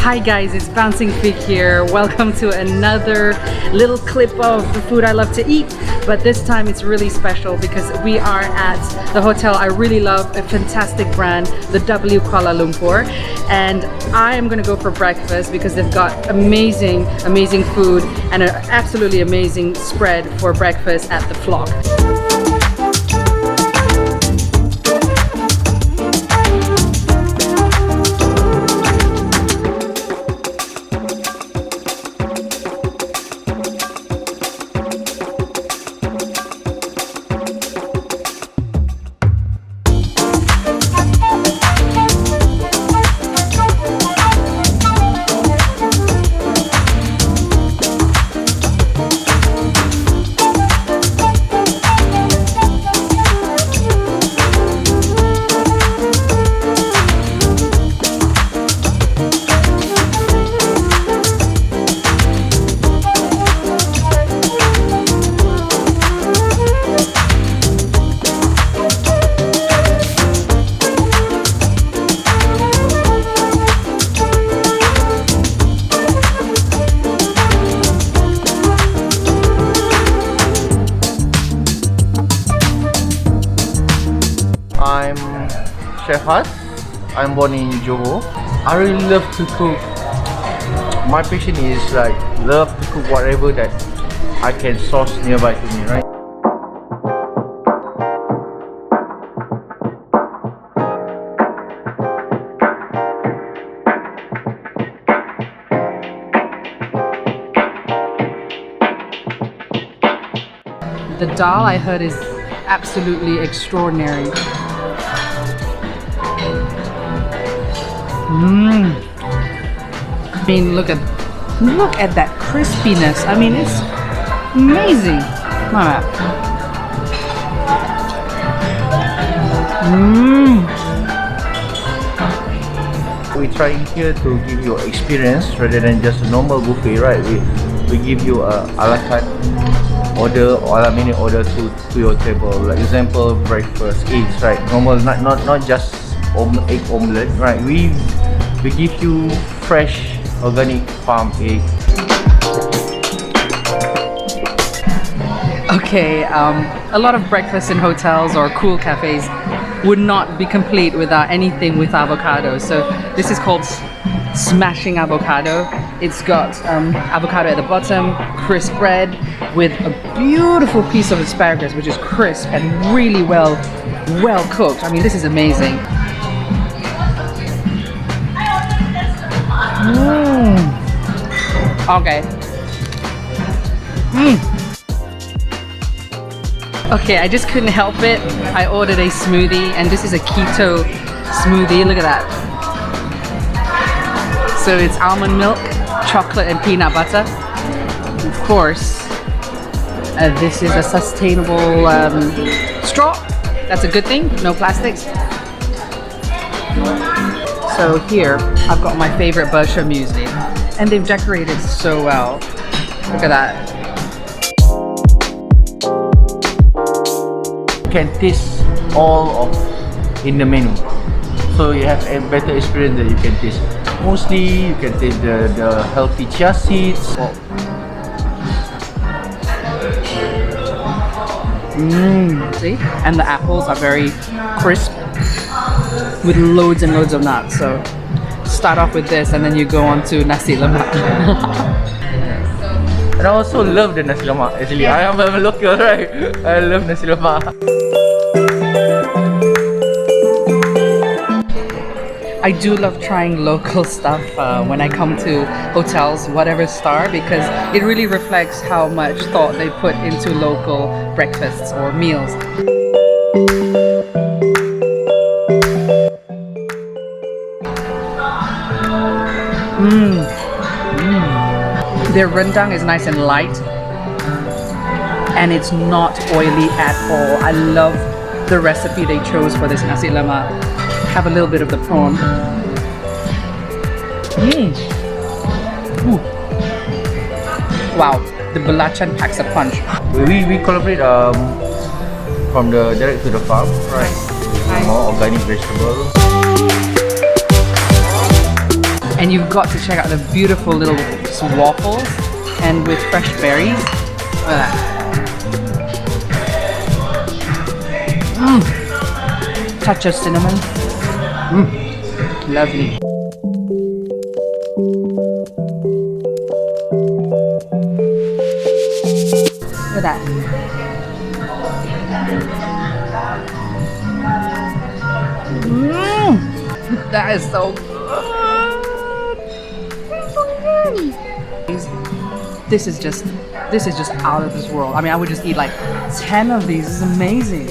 Hi guys, it's Bouncing Fig here. Welcome to another little clip of the food I love to eat. But this time it's really special because we are at the hotel I really love, a fantastic brand, the W Kuala Lumpur. And I am gonna go for breakfast because they've got amazing food and an absolutely amazing spread for breakfast at the Flock. I'm Chef Has. I'm born in Johor. I really love to cook. My passion is like love to cook whatever that I can source nearby to me, right? The dal I heard is absolutely extraordinary. I mean, look at that crispiness. I mean, it's amazing. We're trying here to give you experience rather than just a normal buffet, right? We give you a la carte order or a mini order to your table. Like example, breakfast, eggs, right? Normal, not just egg omelette, right? We give you fresh organic farm egg. Okay, a lot of breakfasts in hotels or cool cafes would not be complete without anything with avocado. So this is called smashing avocado. It's got avocado at the bottom, crisp bread with a beautiful piece of asparagus which is crisp and really well cooked. I mean, this is amazing. Okay. Okay, I just couldn't help it. I ordered a smoothie and this is a keto smoothie. Look at that. So it's almond milk, chocolate and peanut butter. Of course, this is a sustainable straw. That's a good thing, no plastics. So here, I've got my favorite Bersha muesli. And they've decorated so well. Look at that. You can taste all of in the menu. So you have a better experience that you can taste. Mostly you can taste the healthy chia seeds. See? And the apples are very crisp with loads and loads of nuts. So start off with this and then you go on to nasi lemak. And I also love the nasi lemak actually. I am a local, right? I love nasi lemak. I do love trying local stuff when I come to hotels, whatever star, because it really reflects how much thought they put into local breakfasts or meals. Their rendang is nice and light and it's not oily at all. I love the recipe they chose for this nasi lemak. Have a little bit of the prawn. Wow, the belacan packs a punch. We collaborate from the direct to the farm, right? More organic vegetables. And you've got to check out the beautiful little waffles and with fresh berries. Look at that. Touch of cinnamon. Lovely. Look at that. That is so good. This is just out of this world. I mean, I would just eat like 10 of these. It's amazing.